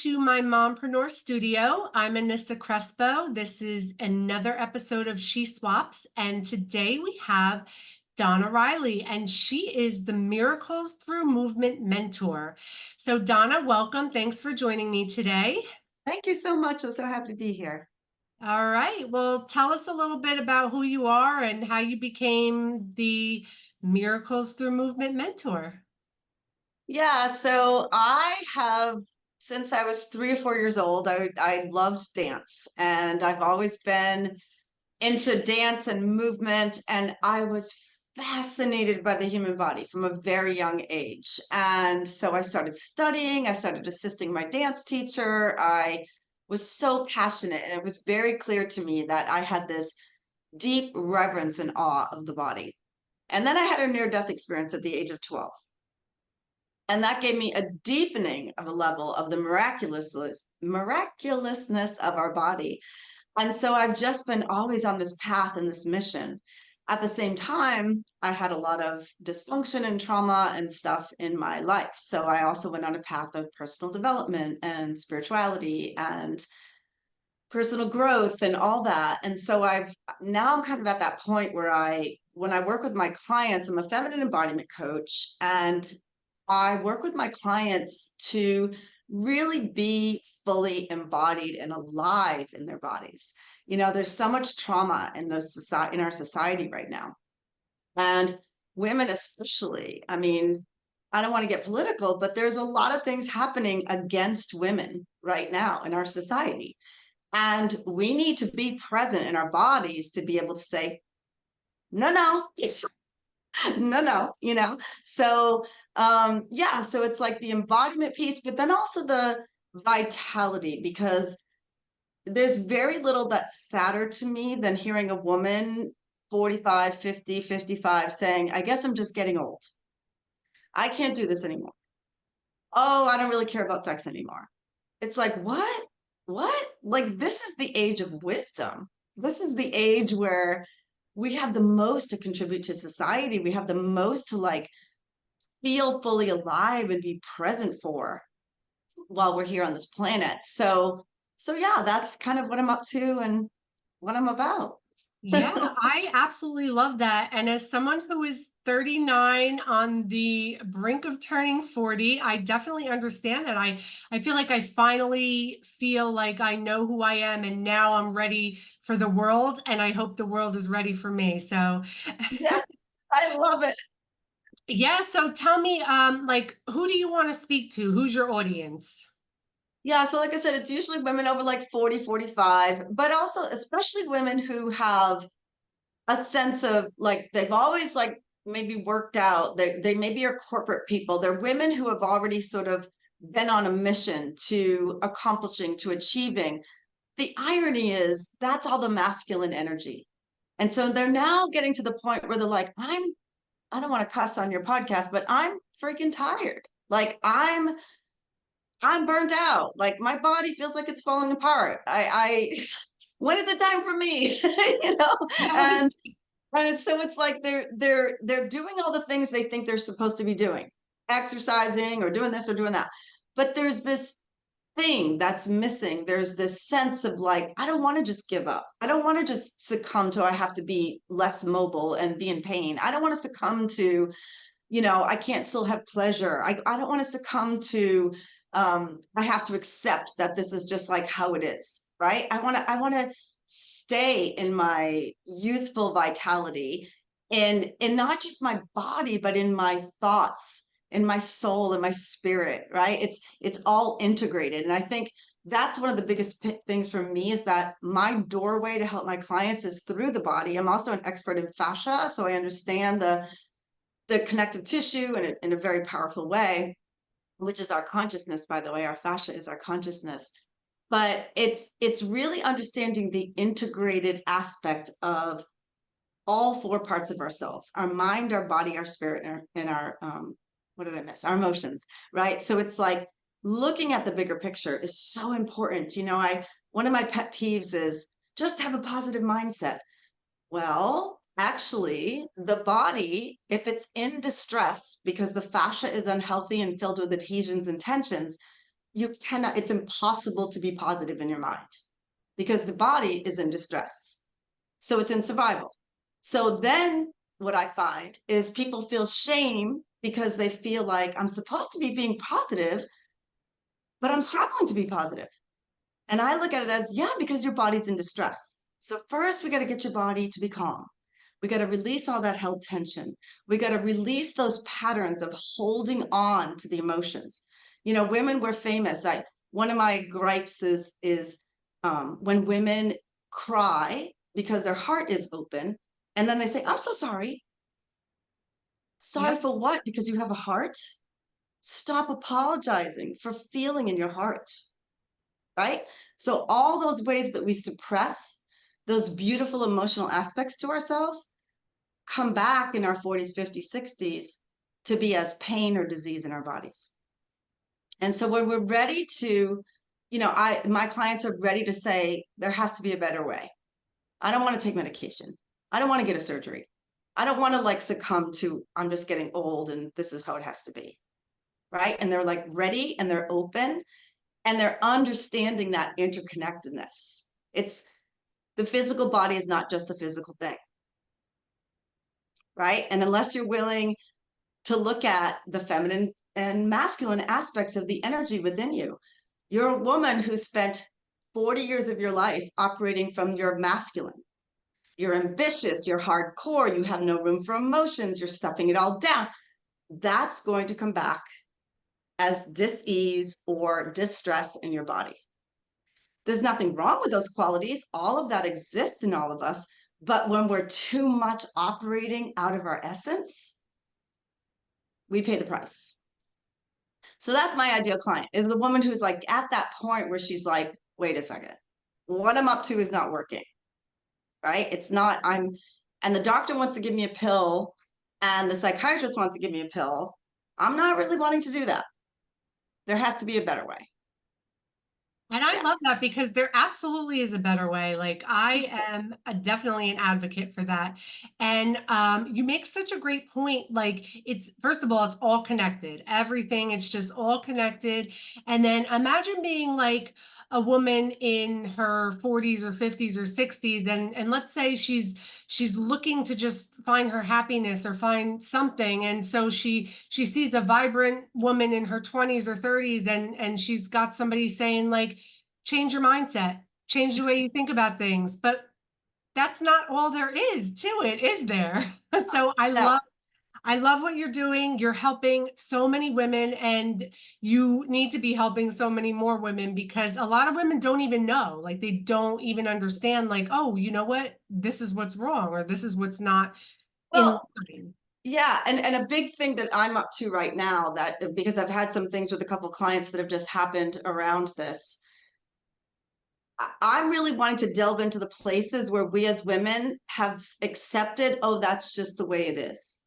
to my Mompreneur Studio. I'm Anissa Crespo. This is another episode of She Swaps, and today we have Donna Riley, and she is the Miracles Through Movement mentor. So, Donna, welcome. Thanks for joining me today. Thank you so much. I'm so happy to be here. All right. Well, tell us a little bit about who you are and how you became the Miracles Through Movement mentor. Yeah, so I have, since I was 3 or 4 years old, I loved dance, and I've always been into dance and movement, and I was fascinated by the human body from a very young age. And so I started studying, I started assisting my dance teacher. I was so passionate, and it was very clear to me that I had this deep reverence and awe of the body. And then I had a near-death experience at the age of 12. And that gave me a deepening of a level of the miraculousness of our body. And so I've just been always on this path and this mission. At the same time, I had a lot of dysfunction and trauma and stuff in my life. So I also went on a path of personal development and spirituality and personal growth and all that. And so I'm kind of at that point where when I work with my clients, I'm a feminine embodiment coach, and I work with my clients to really be fully embodied and alive in their bodies. There's so much trauma in in our society right now. And women especially. I mean, I don't want to get political, but there's a lot of things happening against women right now in our society. And we need to be present in our bodies to be able to say, no, no, no, no, So yeah, so it's like the embodiment piece, but then also the vitality, because there's very little that's sadder to me than hearing a woman 45, 50, 55 saying, I guess I'm just getting old. I can't do this anymore. Oh, I don't really care about sex anymore. It's like, what? What? Like, this is the age of wisdom. This is the age where we have the most to contribute to society. We have the most to like feel fully alive and be present for while we're here on this planet. So yeah, that's kind of what I'm up to and what I'm about. Yeah, I absolutely love that. And as someone who is 39 on the brink of turning 40, I definitely understand that. I feel like I finally feel like I know who I am and now I'm ready for the world and I hope the world is ready for me. So Yeah, I love it. yeah, so tell me like who do you want to speak to? Who's your audience? Yeah, so like I said, it's usually women over like 40, 45, but also especially women who have a sense of like they've always like maybe worked out. They maybe are corporate people. They're women who have already sort of been on a mission to accomplishing, to achieving. The irony is that's all the masculine energy. And so they're now getting to the point where they're like, I don't want to cuss on your podcast, but I'm freaking tired. Like I'm burnt out. Like my body feels like it's falling apart. When is it time for me? you know? Yes. And it's like they're doing all the things they think they're supposed to be doing, exercising or doing this or doing that. But there's this thing that's missing. There's this sense of like, I don't want to just give up. I don't want to just succumb to I have to be less mobile and be in pain. I don't want to succumb to, I can't still have pleasure. I don't want to succumb to I have to accept that this is just like how it is, right? I want to stay in my youthful vitality in not just my body, but in my thoughts, in my soul, in my spirit, right? It's all integrated. And I think that's one of the biggest things for me is that my doorway to help my clients is through the body. I'm also an expert in fascia, so I understand the connective tissue in a very powerful way, which is our consciousness, by the way. Our fascia is our consciousness. But it's really understanding the integrated aspect of all four parts of ourselves: our mind, our body, our spirit, and our what did I miss? Our emotions, right? So it's like looking at the bigger picture is so important. I one of my pet peeves is just have a positive mindset. Well, actually, the body, if it's in distress because the fascia is unhealthy and filled with adhesions and tensions, you cannot, it's impossible to be positive in your mind because the body is in distress. So it's in survival. So then what I find is people feel shame because they feel like I'm supposed to be being positive, but I'm struggling to be positive. And I look at it as, yeah, because your body's in distress. So first we got to get your body to be calm. We got to release all that held tension. We got to release those patterns of holding on to the emotions. You know, women were famous. One of my gripes is when women cry because their heart is open, and then they say, "I'm so sorry." Sorry Yep. for what? Because you have a heart? Stop apologizing for feeling in your heart, right? So all those ways that we suppress those beautiful emotional aspects to ourselves come back in our 40s, 50s, 60s to be as pain or disease in our bodies. And so when we're ready to, you know, my clients are ready to say there has to be a better way. I don't want to take medication. I don't want to get a surgery. I don't want to like succumb to I'm just getting old and this is how it has to be. Right? And they're like ready and they're open and they're understanding that interconnectedness. It's the physical body is not just a physical thing. Right? And unless you're willing to look at the feminine and masculine aspects of the energy within you. You're a woman who spent 40 years of your life operating from your masculine. You're ambitious, you're hardcore, you have no room for emotions, you're stuffing it all down. That's going to come back as dis-ease or distress in your body. There's nothing wrong with those qualities. All of that exists in all of us. But when we're too much operating out of our essence, we pay the price. So that's my ideal client is the woman who's like at that point where she's like, wait a second, what I'm up to is not working, right? It's not, and the doctor wants to give me a pill and the psychiatrist wants to give me a pill. I'm not really wanting to do that. There has to be a better way. And I Yeah. love that because there absolutely is a better way. Like I am definitely an advocate for that. And you make such a great point. Like it's first of all, it's all connected. Everything, it's just all connected. And then imagine being like a woman in her 40s or 50s or 60s, and let's say she's looking to just find her happiness or find something, and so she sees a vibrant woman in her 20s or 30s, and she's got somebody saying like, change your mindset, change the way you think about things. But that's not all there is to it, is there? So No, I love what you're doing. You're helping so many women, and you need to be helping so many more women because a lot of women don't even know, like they don't even understand, like, oh, you know what? This is what's wrong, or this is what's not in well, line. yeah, and a big thing that I'm up to right now that because I've had some things with a couple clients that have just happened around this. I'm really wanting to delve into the places where we as women have accepted, oh, that's just the way it is.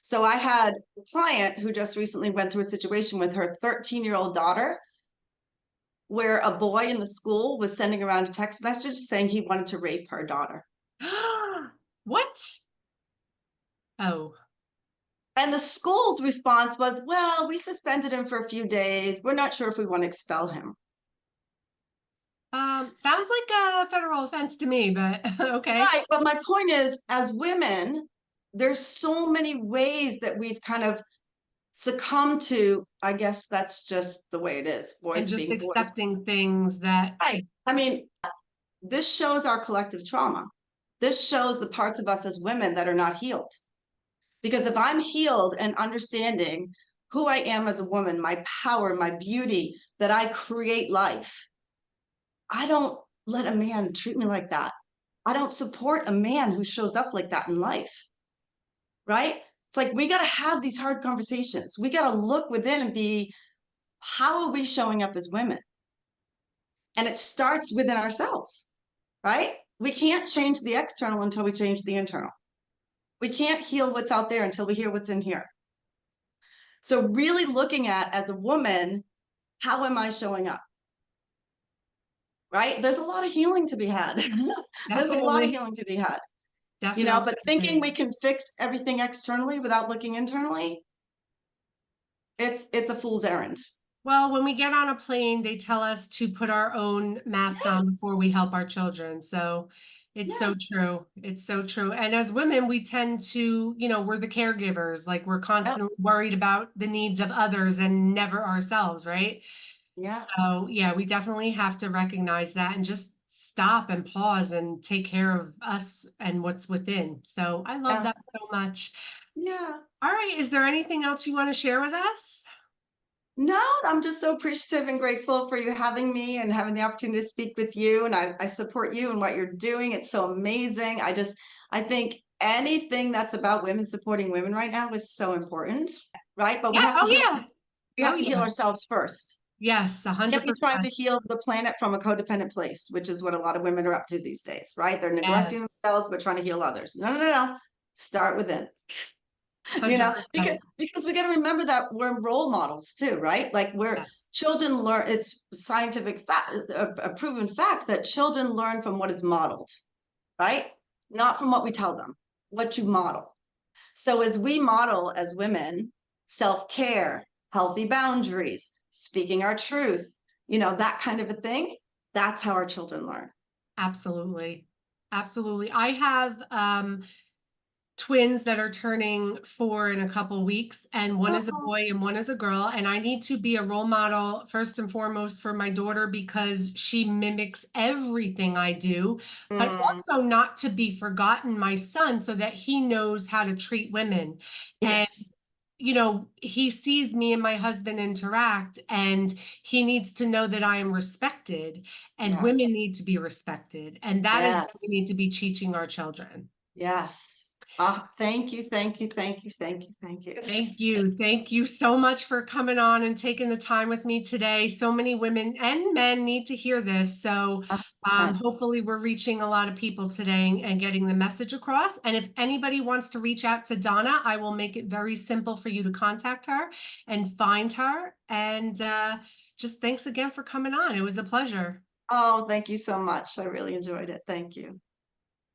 So I had a client who just recently went through a situation with her 13-year-old daughter where a boy in the school was sending around a text message saying he wanted to rape her daughter. What? Oh, And the school's response was, well, we suspended him for a few days. We're not sure if we want to expel him. sounds like a federal offense to me, but okay. Right. But my point is, as women, there's so many ways that we've kind of succumbed to, I guess that's just the way it is, And boys just being boys. accepting things that Right. I mean, this shows our collective trauma. This shows the parts of us as women that are not healed. Because if I'm healed and understanding who I am as a woman, my power, my beauty, that I create life, I don't let a man treat me like that. I don't support a man who shows up like that in life, right? It's like we got to have these hard conversations. We got to look within and be, how are we showing up as women? And it starts within ourselves, right? We can't change the external until we change the internal. We can't heal what's out there until we hear what's in here. So really looking at as a woman, how am I showing up? Right? There's a lot of healing to be had. There's a lot of definitely, healing to be had, you know, definitely but thinking we agree. can fix everything externally without looking internally, it's a fool's errand. Well, when we get on a plane, they tell us to put our own mask Yeah, on before we help our children. So it's yeah, so true. It's so true. And as women, we tend to, we're the caregivers. Like we're yep, constantly worried about the needs of others and never ourselves, right? yeah, So yeah, we definitely have to recognize that and just stop and pause and take care of us and what's within. So I love yeah, that so much. yeah. All right. Is there anything else you want to share with us? No, I'm just so appreciative and grateful for you having me and having the opportunity to speak with you. And I support you and what you're doing. It's so amazing. I think anything that's about women supporting women right now is so important, right? But Yeah. Oh yeah. we Oh have to heal yeah. ourselves first. Yes, Can't be trying 100%. to heal the planet from a codependent place, which is what a lot of women are up to these days, right? They're neglecting Yes, themselves but trying to heal others. No, no, no, no. Start within. Because 100%. we got to remember that we're role models too, right? Like we're Yes, children learn. It's scientific fact, a proven fact that children learn from what is modeled, right? Not from what we tell them, what you model. So as we model as women, self-care, healthy boundaries, speaking our truth, that kind of a thing, that's how our children learn. absolutely. Absolutely. I have twins that are turning 4 in a couple weeks, and one is a Oh, boy and one is a girl. And I need to be a role model first and foremost for my daughter because she mimics everything I do, but mm, also not to be forgotten, my son, so that he knows how to treat women. And yes, he sees me and my husband interact, and he needs to know that I am respected, and yes, women need to be respected. And that is yes. what we need to be teaching our children. Yes. Ah, thank you, thank you, thank you, thank you, thank you. Thank you. Thank you so much for coming on and taking the time with me today. So many women and men need to hear this. So 100%. hopefully we're reaching a lot of people today and getting the message across. And if anybody wants to reach out to Donna, I will make it very simple for you to contact her and find her. And just thanks again for coming on. It was a pleasure. Oh, thank you so much. I really enjoyed it. Thank you.